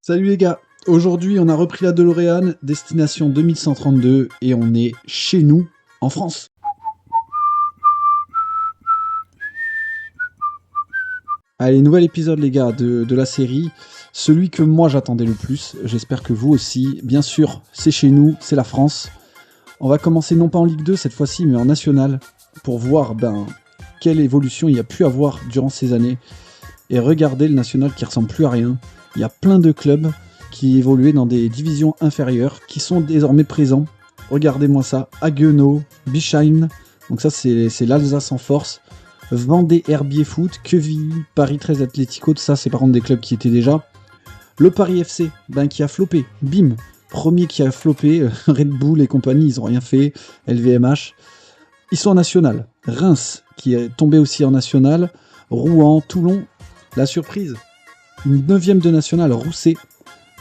Salut les gars, aujourd'hui on a repris la DeLorean, destination 2132 et on est chez nous, en France. Allez, nouvel épisode les gars de la série, celui que moi j'attendais le plus, j'espère que vous aussi. Bien sûr, c'est chez nous, c'est la France. On va commencer non pas en Ligue 2 cette fois-ci, mais en National, pour voir quelle évolution il y a pu avoir durant ces années. Et regardez le National qui ressemble plus à rien. Il y a plein de clubs qui évoluaient dans des divisions inférieures, qui sont désormais présents. Regardez-moi ça, Haguenau, Bischheim, donc ça c'est l'Alsace en force, Vendée Herbier Foot, Quevilly, Paris 13 Atlético, tout ça c'est par contre des clubs qui étaient déjà. Le Paris FC, qui a floppé, bim, premier qui a floppé, Red Bull et compagnie, ils ont rien fait, LVMH. Ils sont en national, Reims qui est tombé aussi en national, Rouen, Toulon, la surprise. Une 9ème de national, Rousset.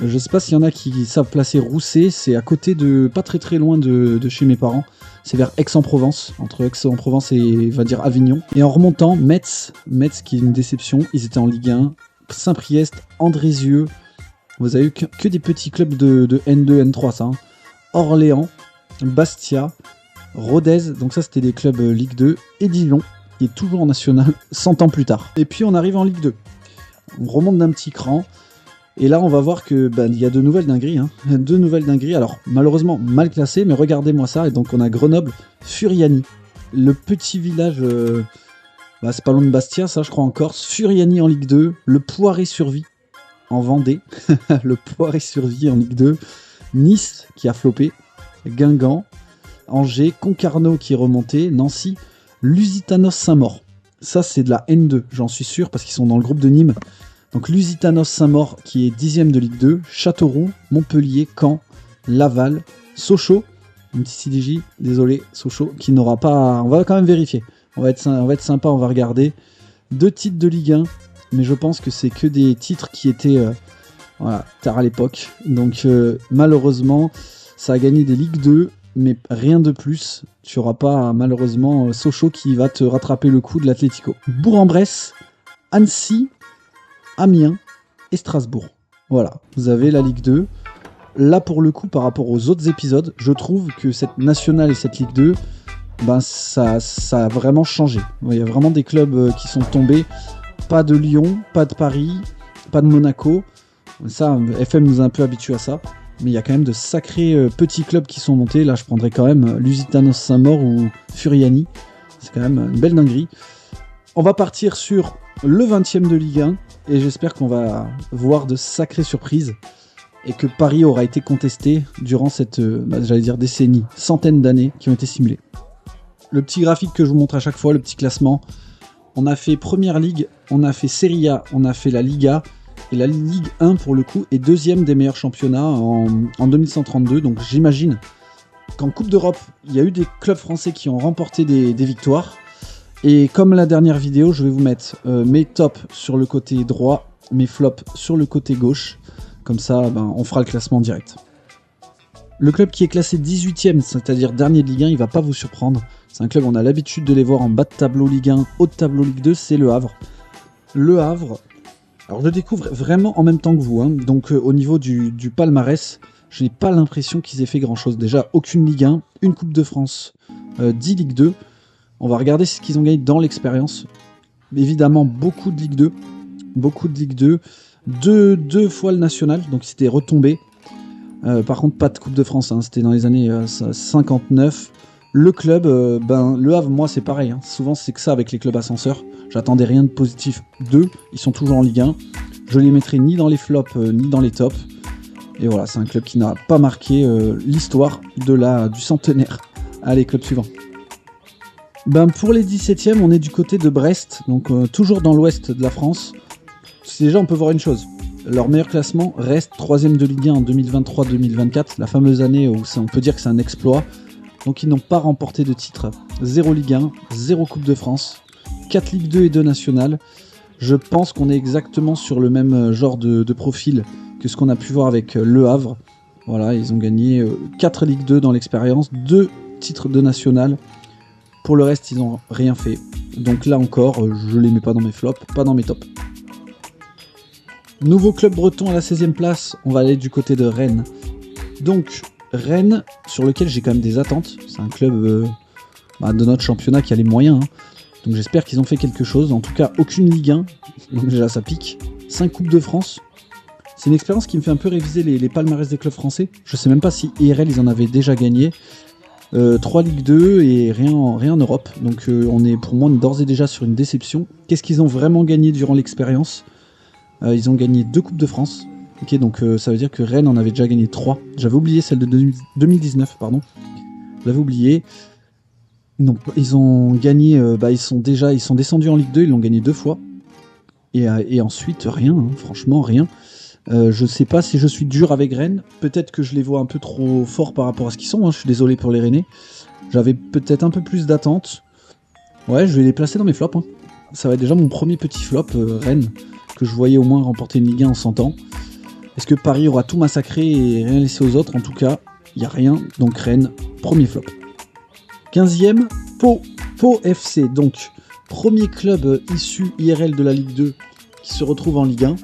Je sais pas s'il y en a qui savent placer Rousset, c'est à côté de, pas très loin de chez mes parents. C'est vers Aix-en-Provence, entre Aix-en-Provence et, on va dire, Avignon. Et en remontant, Metz qui est une déception, ils étaient en Ligue 1. Saint-Priest, Andrézieux, vous avez eu que des petits clubs de N2, N3, ça. Orléans, Bastia, Rodez, donc ça c'était des clubs Ligue 2, et Dijon, qui est toujours en national 100 ans plus tard. Et puis on arrive en Ligue 2. On remonte d'un petit cran, et là on va voir que il y a de nouvelles dingueries, deux nouvelles dingueries, alors malheureusement mal classées, mais regardez-moi ça, et donc on a Grenoble, Furiani, le petit village, c'est pas loin de Bastia, ça je crois en Corse, Furiani en Ligue 2, le Poiré-sur-Vie en Vendée, le Poiré-sur-Vie en Ligue 2, Nice qui a floppé, Guingamp, Angers, Concarneau qui est remonté, Nancy, Lusitanos Saint-Maur. Ça, c'est de la N2, j'en suis sûr, parce qu'ils sont dans le groupe de Nîmes. Donc, Lusitanos Saint-Maur, qui est 10ème de Ligue 2, Châteauroux, Montpellier, Caen, Laval, Sochaux, un petit CDJ, désolé, Sochaux, qui n'aura pas... On va quand même vérifier. On va être sympa, on va regarder. 2 titres de Ligue 1, mais je pense que c'est que des titres qui étaient tard à l'époque. Donc, malheureusement, ça a gagné des Ligue 2, mais rien de plus. Tu n'auras pas malheureusement Sochaux qui va te rattraper le coup de l'Atlético. Bourg-en-Bresse, Annecy, Amiens et Strasbourg. Voilà, vous avez la Ligue 2. Là pour le coup par rapport aux autres épisodes, je trouve que cette nationale et cette Ligue 2, ça a vraiment changé. Il y a vraiment des clubs qui sont tombés. Pas de Lyon, pas de Paris, pas de Monaco. Ça, FM nous a un peu habitués à ça. Mais il y a quand même de sacrés petits clubs qui sont montés. Là, je prendrais quand même Lusitanos Saint-Maur ou Furiani. C'est quand même une belle dinguerie. On va partir sur le 20e de Ligue 1. Et j'espère qu'on va voir de sacrées surprises. Et que Paris aura été contesté durant cette, décennie, centaines d'années qui ont été simulées. Le petit graphique que je vous montre à chaque fois, le petit classement. On a fait Première Ligue, on a fait Serie A, on a fait la Liga. Et la Ligue 1, pour le coup, est 2ème des meilleurs championnats en 2132. Donc j'imagine qu'en Coupe d'Europe, il y a eu des clubs français qui ont remporté des victoires. Et comme la dernière vidéo, je vais vous mettre mes tops sur le côté droit, mes flops sur le côté gauche. Comme ça, on fera le classement direct. Le club qui est classé 18ème, c'est-à-dire dernier de Ligue 1, il ne va pas vous surprendre. C'est un club, on a l'habitude de les voir en bas de tableau Ligue 1, haut de tableau Ligue 2, c'est Le Havre. Le Havre... Alors je découvre vraiment en même temps que vous, donc au niveau du palmarès, je n'ai pas l'impression qu'ils aient fait grand chose. Déjà aucune Ligue 1, une Coupe de France, 10 Ligue 2. On va regarder ce qu'ils ont gagné dans l'expérience. Évidemment beaucoup de Ligue 2, deux fois le national, donc c'était retombé. Par contre pas de Coupe de France, c'était dans les années 59. Le club, le Havre, moi c'est pareil, souvent c'est que ça avec les clubs ascenseurs. J'attendais rien de positif d'eux, ils sont toujours en Ligue 1. Je les mettrai ni dans les flops ni dans les tops. Et voilà, c'est un club qui n'a pas marqué l'histoire du centenaire. Allez, club suivant. Pour les 17e, on est du côté de Brest, donc toujours dans l'ouest de la France. Déjà, on peut voir une chose. Leur meilleur classement reste 3ème de Ligue 1 en 2023-2024, la fameuse année où on peut dire que c'est un exploit. Donc ils n'ont pas remporté de titre. 0 Ligue 1, 0 Coupe de France, 4 Ligue 2 et 2 nationales. Je pense qu'on est exactement sur le même genre de profil que ce qu'on a pu voir avec Le Havre. Voilà, ils ont gagné 4 Ligue 2 dans l'expérience, 2 titres de national. Pour le reste, ils n'ont rien fait. Donc là encore, je les mets pas dans mes flops, pas dans mes tops. Nouveau club breton à la 16e place, on va aller du côté de Rennes. Donc, Rennes, sur lequel j'ai quand même des attentes. C'est un club de notre championnat qui a les moyens. Hein. Donc j'espère qu'ils ont fait quelque chose. En tout cas, aucune Ligue 1. Donc déjà, ça pique. 5 Coupes de France. C'est une expérience qui me fait un peu réviser les palmarès des clubs français. Je sais même pas si IRL, ils en avaient déjà gagné. 3 Ligue 2 et rien en Europe. Donc on est pour moi d'ores et déjà sur une déception. Qu'est-ce qu'ils ont vraiment gagné durant l'expérience ? Ils ont gagné 2 Coupes de France. Ok, donc ça veut dire que Rennes en avait déjà gagné 3. J'avais oublié celle de 2019, pardon. J'avais oublié. Non, ils ont gagné, ils sont descendus en Ligue 2, ils l'ont gagné 2 fois. Et ensuite, rien, hein, franchement, rien. Je sais pas si je suis dur avec Rennes. Peut-être que je les vois un peu trop forts par rapport à ce qu'ils sont. Hein. Je suis désolé pour les Rennais. J'avais peut-être un peu plus d'attentes. Ouais, je vais les placer dans mes flops. Hein. Ça va être déjà mon premier petit flop, Rennes, que je voyais au moins remporter une Ligue 1 en 100 ans. Est-ce que Paris aura tout massacré et rien laissé aux autres ? En tout cas, il n'y a rien. Donc Rennes, premier flop. 15e, Pau FC. Donc, premier club issu IRL de la Ligue 2 qui se retrouve en Ligue 1.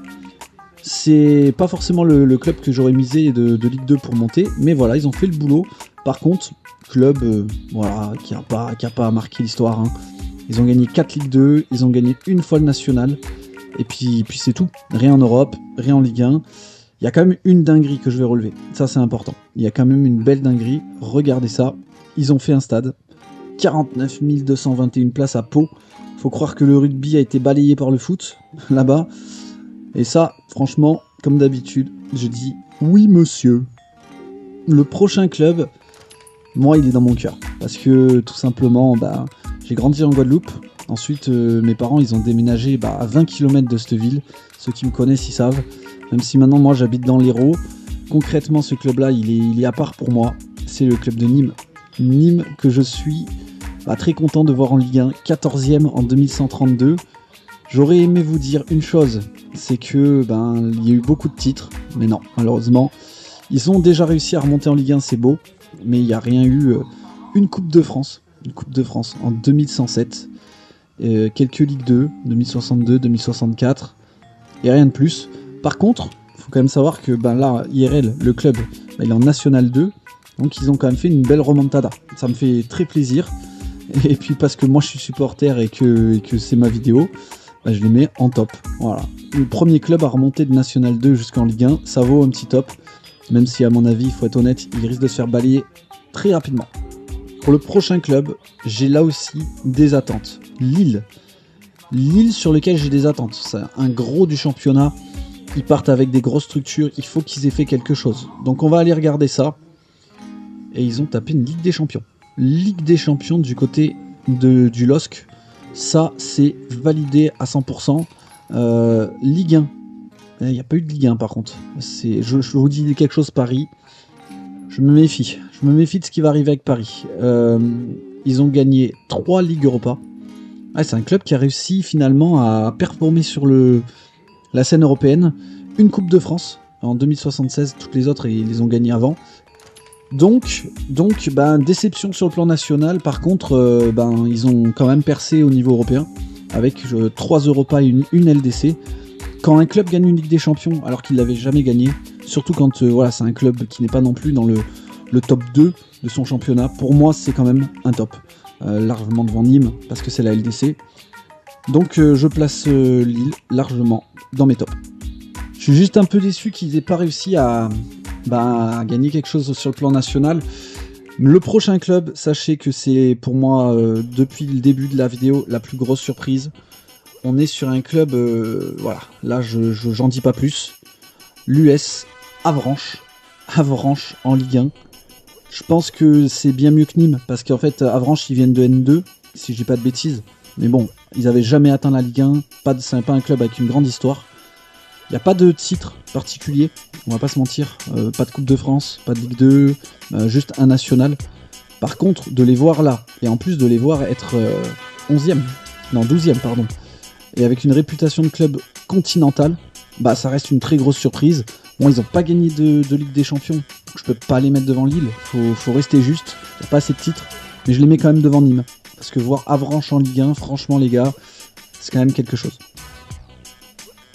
C'est pas forcément le club que j'aurais misé de Ligue 2 pour monter, mais voilà, ils ont fait le boulot. Par contre, club qui a pas marqué l'histoire. Hein. Ils ont gagné 4 Ligue 2, ils ont gagné une fois le national, et puis c'est tout. Rien en Europe, rien en Ligue 1. Il y a quand même une dinguerie que je vais relever, ça c'est important. Il y a quand même une belle dinguerie, regardez ça. Ils ont fait un stade, 49 221 places à Pau. Faut croire que le rugby a été balayé par le foot, là-bas. Et ça, franchement, comme d'habitude, je dis oui monsieur. Le prochain club, moi il est dans mon cœur. Parce que tout simplement, j'ai grandi en Guadeloupe. Ensuite, mes parents ils ont déménagé à 20 km de cette ville. Ceux qui me connaissent ils savent. Même si maintenant moi j'habite dans l'Hérault. Concrètement ce club-là il est à part pour moi. C'est le club de Nîmes. Nîmes que je suis très content de voir en Ligue 1. 14e en 2132. J'aurais aimé vous dire une chose, c'est que il y a eu beaucoup de titres, mais non, malheureusement, ils ont déjà réussi à remonter en Ligue 1, c'est beau, mais il n'y a rien eu. Une Coupe de France en 2107, quelques Ligue 2, 2062, 2064, et rien de plus. Par contre, il faut quand même savoir que là, IRL, le club, il est en National 2, donc ils ont quand même fait une belle remontada. Ça me fait très plaisir, et puis parce que moi je suis supporter et que c'est ma vidéo, je les mets en top. Voilà. Le premier club à remonter de National 2 jusqu'en Ligue 1, ça vaut un petit top. Même si, à mon avis, il faut être honnête, il risque de se faire balayer très rapidement. Pour le prochain club, j'ai là aussi des attentes. Lille. Lille sur lequel j'ai des attentes. C'est un gros du championnat. Ils partent avec des grosses structures. Il faut qu'ils aient fait quelque chose. Donc on va aller regarder ça. Et ils ont tapé une Ligue des Champions. Ligue des Champions du côté du LOSC. Ça, c'est validé à 100%. Ligue 1. Il n'y a pas eu de Ligue 1 par contre. Je vous dis quelque chose, Paris. Je me méfie. Je me méfie de ce qui va arriver avec Paris. Ils ont gagné 3 Ligues Europa. C'est un club qui a réussi finalement à performer sur la scène européenne. Une Coupe de France en 2076. Toutes les autres, ils les ont gagnées avant. Donc, déception sur le plan national. Par contre, ils ont quand même percé au niveau européen avec 3 Europa et une LDC. Quand un club gagne une Ligue des Champions alors qu'il l'avait jamais gagné, surtout quand c'est un club qui n'est pas non plus dans le top 2 de son championnat, pour moi c'est quand même un top. Largement devant Nîmes parce que c'est la LDC. Donc je place Lille largement dans mes tops. Je suis juste un peu déçu qu'ils aient pas réussi à gagner quelque chose sur le plan national. Le prochain club, sachez que c'est pour moi, depuis le début de la vidéo, la plus grosse surprise. On est sur un club, là j'en dis pas plus. L'US Avranches en Ligue 1. Je pense que c'est bien mieux que Nîmes, parce qu'en fait Avranches ils viennent de N2, si je dis pas de bêtises. Mais bon, ils avaient jamais atteint la Ligue 1, c'est pas un club avec une grande histoire. Il n'y a pas de titre particulier, on va pas se mentir, pas de Coupe de France, pas de Ligue 2, juste un national. Par contre, de les voir là, et en plus de les voir être 12e, pardon, et avec une réputation de club continental, ça reste une très grosse surprise. Bon, ils n'ont pas gagné de Ligue des Champions, donc je peux pas les mettre devant Lille, faut rester juste, il n'y a pas assez de titres, mais je les mets quand même devant Nîmes. Parce que voir Avranches en Ligue 1, franchement les gars, c'est quand même quelque chose.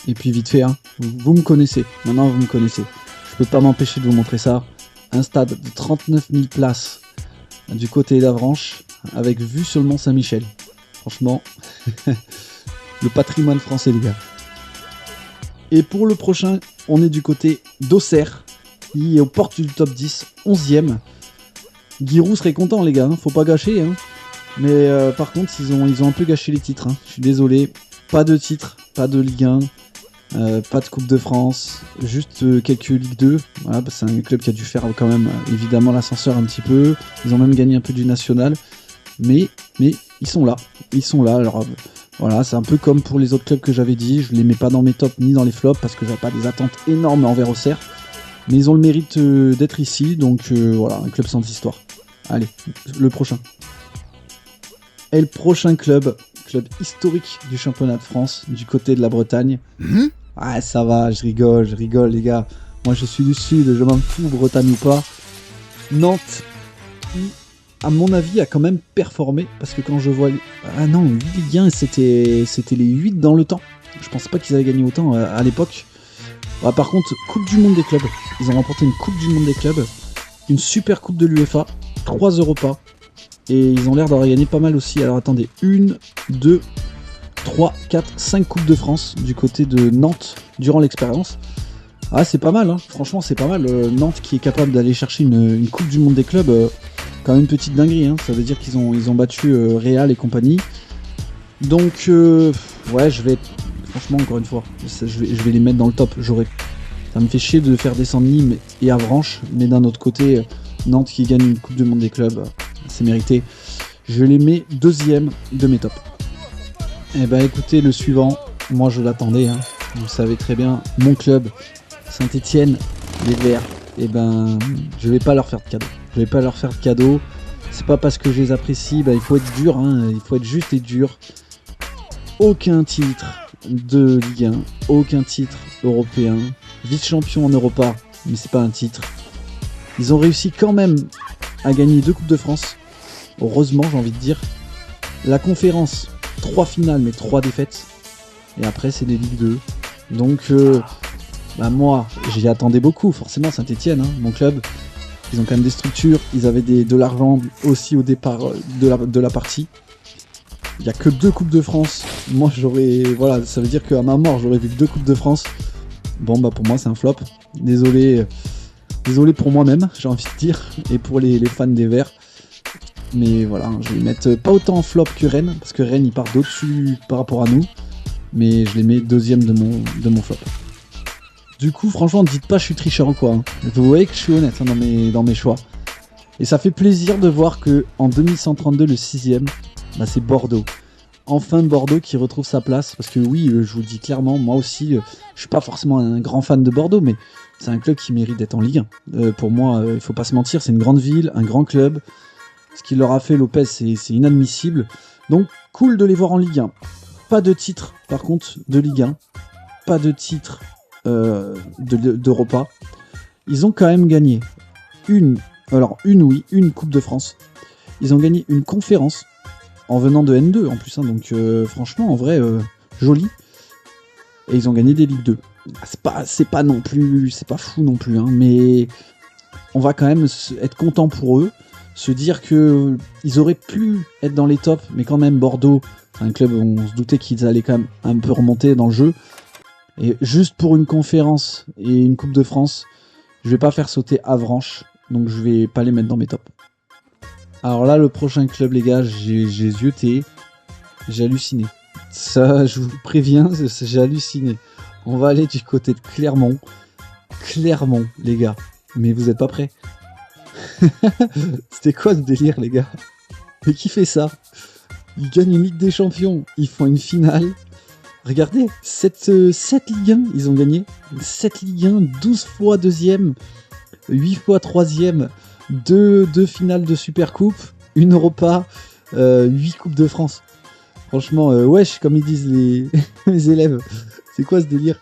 Et puis vite fait, hein, vous me connaissez. Maintenant, vous me connaissez. Je peux pas m'empêcher de vous montrer ça. Un stade de 39 000 places du côté d'Avranches, avec vue sur le Mont-Saint-Michel. Franchement, le patrimoine français, les gars. Et pour le prochain, on est du côté d'Auxerre, qui est aux portes du top 10, 11e. Giroud serait content, les gars, hein, faut pas gâcher. Hein. Mais par contre, ils ont un peu gâché les titres. Hein. Je suis désolé, pas de titres, pas de Ligue 1. Pas de Coupe de France, juste quelques Ligue 2. Voilà, c'est un club qui a dû faire quand même évidemment l'ascenseur un petit peu. Ils ont même gagné un peu du national. Mais ils sont là. Ils sont là. Alors voilà, c'est un peu comme pour les autres clubs que j'avais dit. Je les mets pas dans mes tops ni dans les flops parce que j'avais pas des attentes énormes envers Auxerre. Mais ils ont le mérite d'être ici. Donc voilà, un club sans histoire. Allez, le prochain. Et le prochain club historique du championnat de France, du côté de la Bretagne. Ah, ça va, je rigole, les gars. Moi, je suis du Sud, je m'en fous, Bretagne ou pas. Nantes, qui, à mon avis, a quand même performé, parce que quand je vois... Ah non, 8 Ligue 1, c'était les 8 dans le temps. Je pense pas qu'ils avaient gagné autant à l'époque. Ouais, par contre, Coupe du Monde des clubs. Ils ont remporté une Coupe du Monde des clubs, une super Coupe de l'UEFA, 3 Europa. Et ils ont l'air d'avoir gagné pas mal aussi. Alors attendez, 1, 2, 3, 4, 5 Coupes de France du côté de Nantes durant l'expérience. Ah, c'est pas mal, hein. Franchement, c'est pas mal. Nantes qui est capable d'aller chercher une Coupe du Monde des clubs, quand même une petite dinguerie. Hein. Ça veut dire qu'ils ont battu Real et compagnie. Donc, ouais, franchement, encore une fois, je vais les mettre dans le top. Ça me fait chier de faire descendre Nîmes et Avranches, mais d'un autre côté, Nantes qui gagne une Coupe du Monde des clubs, c'est mérité. Je les mets deuxième de mes tops. Eh ben écoutez, le suivant, moi je l'attendais, hein. Vous savez très bien, mon club, Saint-Etienne, les Verts, eh ben je vais pas leur faire de cadeau. C'est pas parce que je les apprécie, il faut être dur, hein. Il faut être juste et dur. Aucun titre de Ligue 1, aucun titre européen, vice-champion en Europa, mais c'est pas un titre. Ils ont réussi quand même à gagner 2 Coupes de France. Heureusement, j'ai envie de dire. La conférence, 3 finales, mais 3 défaites. Et après, c'est des Ligue 2. Donc, moi, j'y attendais beaucoup. Forcément, Saint-Etienne, hein, mon club. Ils ont quand même des structures. Ils avaient de l'argent aussi au départ de la partie. Il n'y a que 2 Coupes de France. Moi, voilà, ça veut dire qu'à ma mort, j'aurais vu que 2 Coupes de France. Bon, pour moi, c'est un flop. Désolé pour moi-même, j'ai envie de dire, et pour les fans des Verts. Mais voilà, je vais les mettre pas autant en flop que Rennes, parce que Rennes, il part d'au-dessus par rapport à nous. Mais je les mets deuxième de mon flop. Du coup, franchement, ne dites pas je suis tricheur ou quoi. Hein. Vous voyez que je suis honnête, hein, dans mes choix. Et ça fait plaisir de voir que en 2132, le 6ème, c'est Bordeaux. Enfin Bordeaux qui retrouve sa place, parce que oui, je vous le dis clairement, moi aussi, je suis pas forcément un grand fan de Bordeaux, mais c'est un club qui mérite d'être en Ligue 1. Pour moi, il faut pas se mentir, c'est une grande ville, un grand club. Ce qu'il leur a fait Lopez, c'est inadmissible. Donc, cool de les voir en Ligue 1. Pas de titre, par contre, de Ligue 1. Pas de titre d'Europa. Ils ont quand même gagné une Coupe de France. Ils ont gagné une conférence en venant de N2 en plus. Hein, donc, franchement, en vrai, joli. Et ils ont gagné des Ligue 2. C'est pas non plus, c'est pas fou non plus, hein, mais on va quand même être content pour eux, se dire que ils auraient pu être dans les tops, mais quand même Bordeaux, c'est un club où on se doutait qu'ils allaient quand même un peu remonter dans le jeu. Et juste pour une conférence et une Coupe de France, je vais pas faire sauter Avranches, donc je vais pas les mettre dans mes tops. Alors là, le prochain club, les gars, j'ai zioté, j'ai halluciné. Ça, je vous préviens, j'ai halluciné. On va aller du côté de Clermont. Clermont, les gars. Mais vous êtes pas prêts? C'était quoi ce délire, les gars? Mais qui fait ça? Ils gagnent une Ligue des Champions. Ils font une finale. Regardez, 7 Ligue 1, ils ont gagné. 7 Ligue 1, 12 fois deuxième, 8 fois troisième, 2 finales de Supercoupe, une Europa, 8 Coupes de France. Franchement, wesh, comme ils disent mes élèves. C'est quoi ce délire?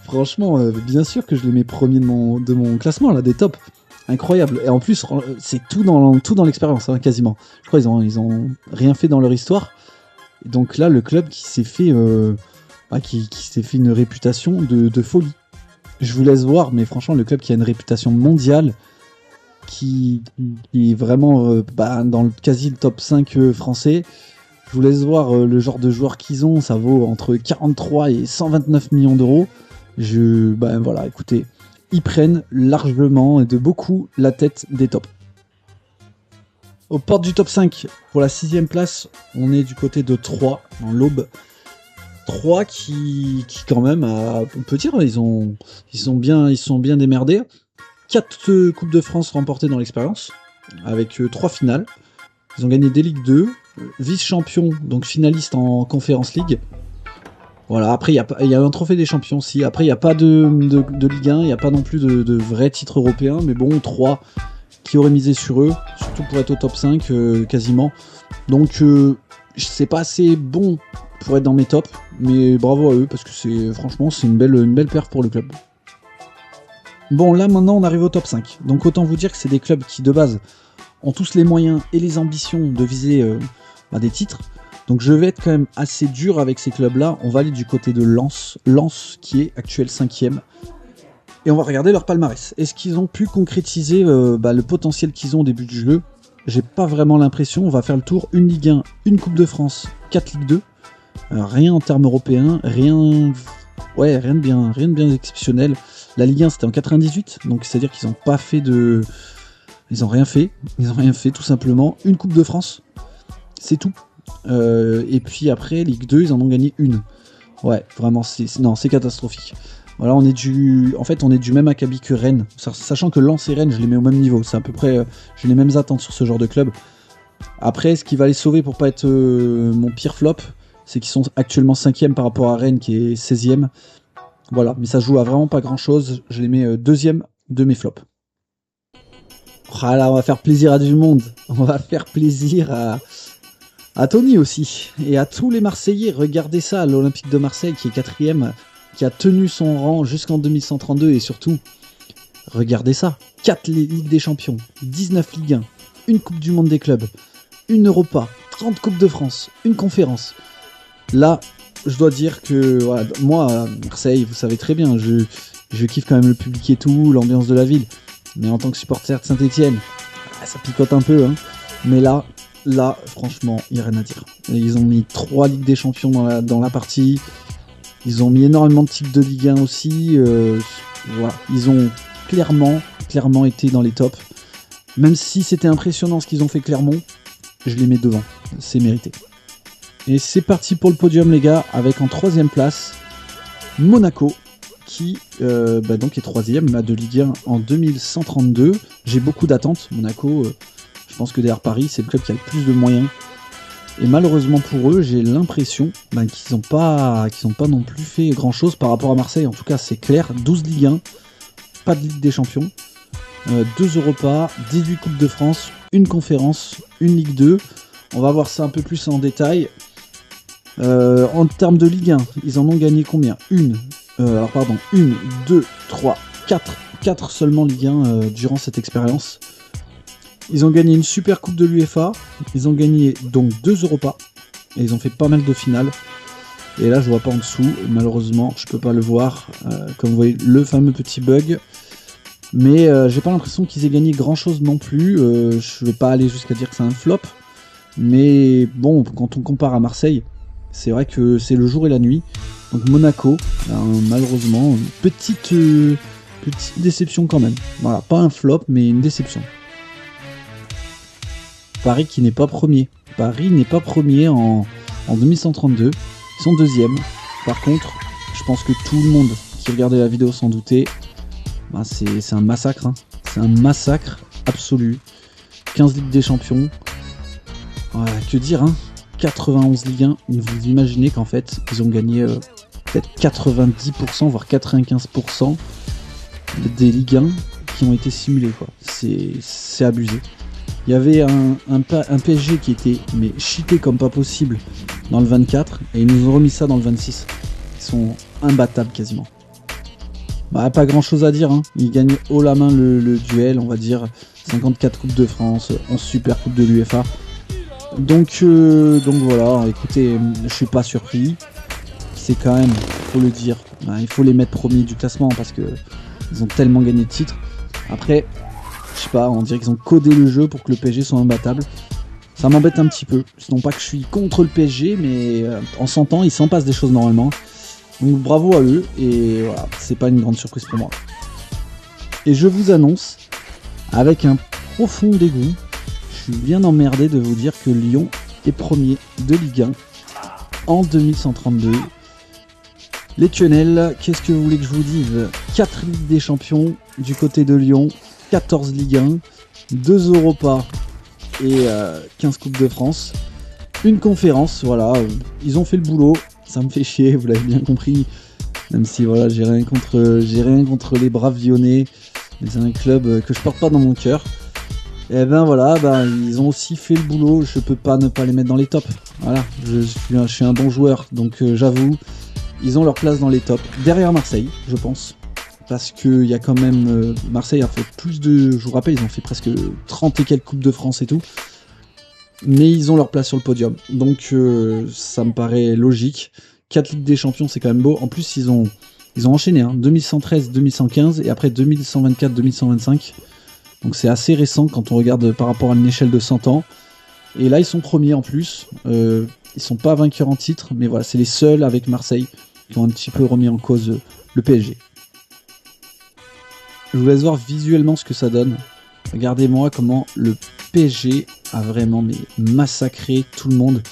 Franchement, bien sûr que je les mets premiers de mon classement, là, des tops. Incroyable. Et en plus, c'est tout dans l'expérience, hein, quasiment. Je crois qu'ils ont rien fait dans leur histoire. Et donc là, le club qui s'est fait qui s'est fait une réputation de folie. Je vous laisse voir, mais franchement, le club qui a une réputation mondiale, qui est vraiment dans le quasi le top 5 français. Je vous laisse voir le genre de joueurs qu'ils ont, ça vaut entre 43 et 129 millions d'euros. Voilà, écoutez, ils prennent largement et de beaucoup la tête des tops. Aux portes du top 5, pour la 6ème place, on est du côté de Troyes, dans l'Aube. Troyes qui quand même, on peut dire, ils sont bien démerdés. 4 Coupes de France remportées dans l'expérience, avec 3 finales. Ils ont gagné des Ligue 2, vice-champion, donc finaliste en Conference League. Voilà, après il y a un trophée des champions aussi. Après il n'y a pas de Ligue 1, il n'y a pas non plus de vrais titres européens, mais bon, 3 qui auraient misé sur eux, surtout pour être au top 5 quasiment. Donc c'est pas assez bon pour être dans mes tops, mais bravo à eux, parce que franchement c'est une belle perf pour le club. Bon, là maintenant on arrive au top 5, donc autant vous dire que c'est des clubs qui de base ont tous les moyens et les ambitions de viser des titres. Donc je vais être quand même assez dur avec ces clubs-là. On va aller du côté de Lens qui est actuel 5ème. Et on va regarder leur palmarès. Est-ce qu'ils ont pu concrétiser le potentiel qu'ils ont au début du jeu? J'ai pas vraiment l'impression. On va faire le tour. Une Ligue 1, une Coupe de France, 4 Ligue 2. Rien en termes européens, rien de bien exceptionnel. La Ligue 1 c'était en 98, donc c'est-à-dire qu'ils ont pas fait de... Ils ont rien fait tout simplement. Une Coupe de France, c'est tout. Et puis après, Ligue 2, ils en ont gagné une. Ouais, vraiment, c'est catastrophique. Voilà, on est du même acabit que Rennes, sachant que Lens et Rennes, je les mets au même niveau. C'est à peu près, j'ai les mêmes attentes sur ce genre de club. Après, ce qui va les sauver pour pas être mon pire flop, c'est qu'ils sont actuellement 5ème par rapport à Rennes qui est 16ème. Voilà, mais ça joue à vraiment pas grand chose. Je les mets 2ème de mes flops. Ah là, on va faire plaisir à du monde. On va faire plaisir à Tony aussi. Et à tous les Marseillais. Regardez ça, l'Olympique de Marseille qui est 4ème, qui a tenu son rang jusqu'en 2132. Et surtout, regardez ça. 4 Ligues des Champions, 19 Ligue 1, une Coupe du Monde des clubs, une Europa, 30 Coupes de France, une conférence. Là, je dois dire que voilà, moi, Marseille, vous savez très bien, je kiffe quand même le public et tout, l'ambiance de la ville. Mais en tant que supporter de Saint-Etienne, ça picote un peu. Hein. Mais là, franchement, il n'y a rien à dire. Ils ont mis 3 Ligues des Champions dans la partie. Ils ont mis énormément de titres de Ligue 1 aussi. Voilà. Ils ont clairement été dans les tops. Même si c'était impressionnant ce qu'ils ont fait Clermont, je les mets devant. C'est mérité. Et c'est parti pour le podium, les gars, avec en 3ème place Monaco, qui donc est 3ème de Ligue 1 en 2132. J'ai beaucoup d'attentes. Monaco, je pense que derrière Paris, c'est le club qui a le plus de moyens. Et malheureusement pour eux, j'ai l'impression qu'ils n'ont pas non plus fait grand-chose par rapport à Marseille. En tout cas, c'est clair. 12 Ligue 1, pas de Ligue des Champions, 2 Europa, 18 Coupes de France, une conférence, une Ligue 2. On va voir ça un peu plus en détail. En termes de Ligue 1, ils en ont gagné combien 1, 2, 3, 4 seulement Ligue 1 durant cette expérience. Ils ont gagné une super coupe de l'UEFA, ils ont gagné donc 2 Europa, et ils ont fait pas mal de finales. Et là je vois pas en dessous, malheureusement je peux pas le voir, comme vous voyez le fameux petit bug. Mais j'ai pas l'impression qu'ils aient gagné grand chose non plus, je vais pas aller jusqu'à dire que c'est un flop. Mais bon, quand on compare à Marseille, c'est vrai que c'est le jour et la nuit. Donc Monaco, malheureusement, une petite déception quand même. Voilà, pas un flop, mais une déception. Paris qui n'est pas premier. Paris n'est pas premier en 2132. Ils sont 2ème. Par contre, je pense que tout le monde qui regardait la vidéo s'en doutait. C'est un massacre. Hein. C'est un massacre absolu. 15 Ligues des Champions. Voilà, que dire, hein. 91 Ligue 1, vous imaginez qu'en fait, ils ont gagné peut-être 90%, voire 95% des Ligue 1 qui ont été simulés, quoi. C'est abusé. Il y avait un PSG qui était cheaté comme pas possible dans le 24, et ils nous ont remis ça dans le 26. Ils sont imbattables quasiment. Pas grand chose à dire, hein. Ils gagnent haut la main le duel, on va dire 54 Coupes de France, 11 Super Coupes de l'UEFA. Donc voilà, écoutez, je suis pas surpris. c'est quand même, faut le dire, il faut les mettre premiers du classement parce que ils ont tellement gagné de titres. Après, je sais pas, on dirait qu'ils ont codé le jeu pour que le PSG soit imbattable. Ça m'embête un petit peu. Non pas que je suis contre le PSG, mais en 100 ans, il s'en passe des choses normalement. Donc bravo à eux, et voilà, c'est pas une grande surprise pour moi. Et je vous annonce, avec un profond dégoût, je suis bien emmerdé de vous dire que Lyon est premier de Ligue 1 en 2132. Les quenelles, qu'est-ce que vous voulez que je vous dise? 4 Ligues des Champions du côté de Lyon, 14 Ligue 1, 2 Europa et 15 Coupes de France. Une conférence, voilà, ils ont fait le boulot, ça me fait chier, vous l'avez bien compris. Même si voilà, j'ai rien contre les braves lyonnais, mais c'est un club que je porte pas dans mon cœur. Et ben voilà, ils ont aussi fait le boulot, je peux pas ne pas les mettre dans les tops. Voilà, je suis un bon joueur, donc j'avoue, ils ont leur place dans les tops. Derrière Marseille, je pense. Parce qu'il y a quand même... Marseille a fait plus de... Je vous rappelle, ils ont fait presque 30 et quelques Coupes de France et tout. Mais ils ont leur place sur le podium. Donc ça me paraît logique. 4 Ligues des Champions, c'est quand même beau. En plus, ils ont enchaîné, 2113, 2115 et après 2124, 2125. Donc c'est assez récent quand on regarde par rapport à une échelle de 100 ans. Et là, ils sont premiers en plus. Ils sont pas vainqueurs en titre, mais voilà, c'est les seuls avec Marseille qui ont un petit peu remis en cause le PSG. Je vous laisse voir visuellement ce que ça donne. Regardez-moi comment le PSG a vraiment massacré tout le monde.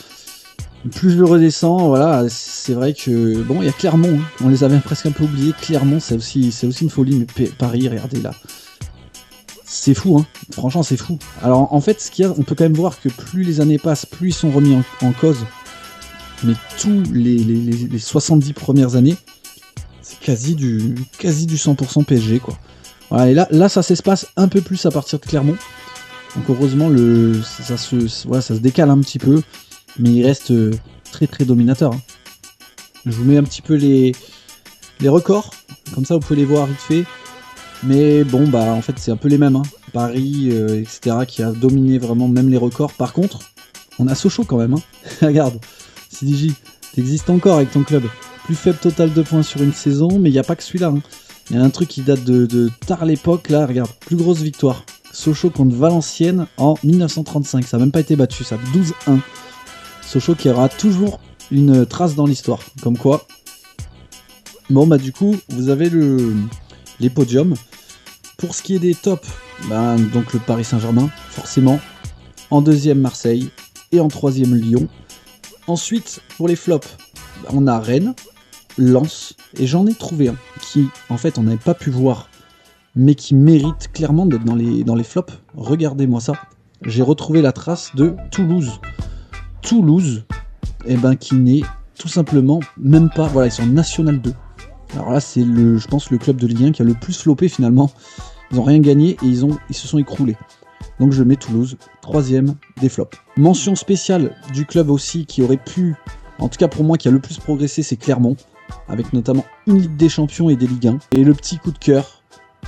Plus je le redescends, voilà, c'est vrai que... Bon, il y a Clermont, on les avait presque un peu oubliés. Clermont, c'est aussi une folie, mais Paris, regardez là. C'est fou, franchement, c'est fou. Alors, en fait, on peut quand même voir que plus les années passent, plus ils sont remis en cause. Mais tous les 70 premières années, c'est quasi du 100% PSG, quoi. Voilà, et là, ça s'espace un peu plus à partir de Clermont. Donc heureusement, ça se décale un petit peu, mais il reste très très dominateur. Je vous mets un petit peu les records, comme ça vous pouvez les voir vite fait. Mais bon, en fait, c'est un peu les mêmes. Paris, etc., qui a dominé vraiment même les records. Par contre, on a Sochaux quand même. Regarde, CDJ, t'existes encore avec ton club. Plus faible total de points sur une saison, mais il n'y a pas que celui-là. Il y a un truc qui date de tard l'époque, là, regarde, plus grosse victoire. Sochaux contre Valenciennes en 1935, ça n'a même pas été battu, ça, 12-1. Sochaux qui aura toujours une trace dans l'histoire, comme quoi. Bon, du coup, vous avez les podiums. Pour ce qui est des tops, donc le Paris Saint-Germain, forcément. En deuxième, Marseille. Et en troisième, Lyon. Ensuite, pour les flops, on a Rennes, Lens, et j'en ai trouvé un qui, en fait, on n'avait pas pu voir, mais qui mérite clairement d'être dans les flops. Regardez-moi ça. J'ai retrouvé la trace de Toulouse. Toulouse, qui n'est tout simplement même pas... Voilà, ils sont en National 2. Alors là, c'est je pense le club de Ligue 1 qui a le plus floppé finalement. Ils n'ont rien gagné et ils se sont écroulés. Donc je mets Toulouse, troisième des flops. Mention spéciale du club aussi qui aurait pu, en tout cas pour moi qui a le plus progressé, c'est Clermont, avec notamment une Ligue des Champions et des Ligue 1. Et le petit coup de cœur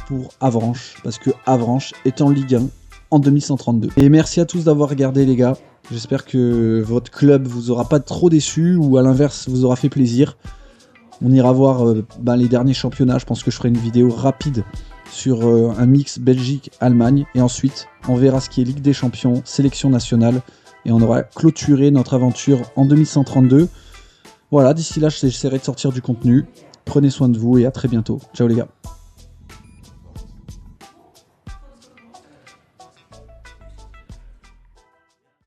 pour Avranches, parce que Avranches est en Ligue 1 en 2132. Et merci à tous d'avoir regardé les gars. J'espère que votre club vous aura pas trop déçu ou à l'inverse vous aura fait plaisir. On ira voir les derniers championnats. Je pense que je ferai une vidéo rapide sur un mix Belgique-Allemagne. Et ensuite, on verra ce qui est Ligue des Champions, sélection nationale. Et on aura clôturé notre aventure en 2132. Voilà, d'ici là, j'essaierai de sortir du contenu. Prenez soin de vous et à très bientôt. Ciao les gars.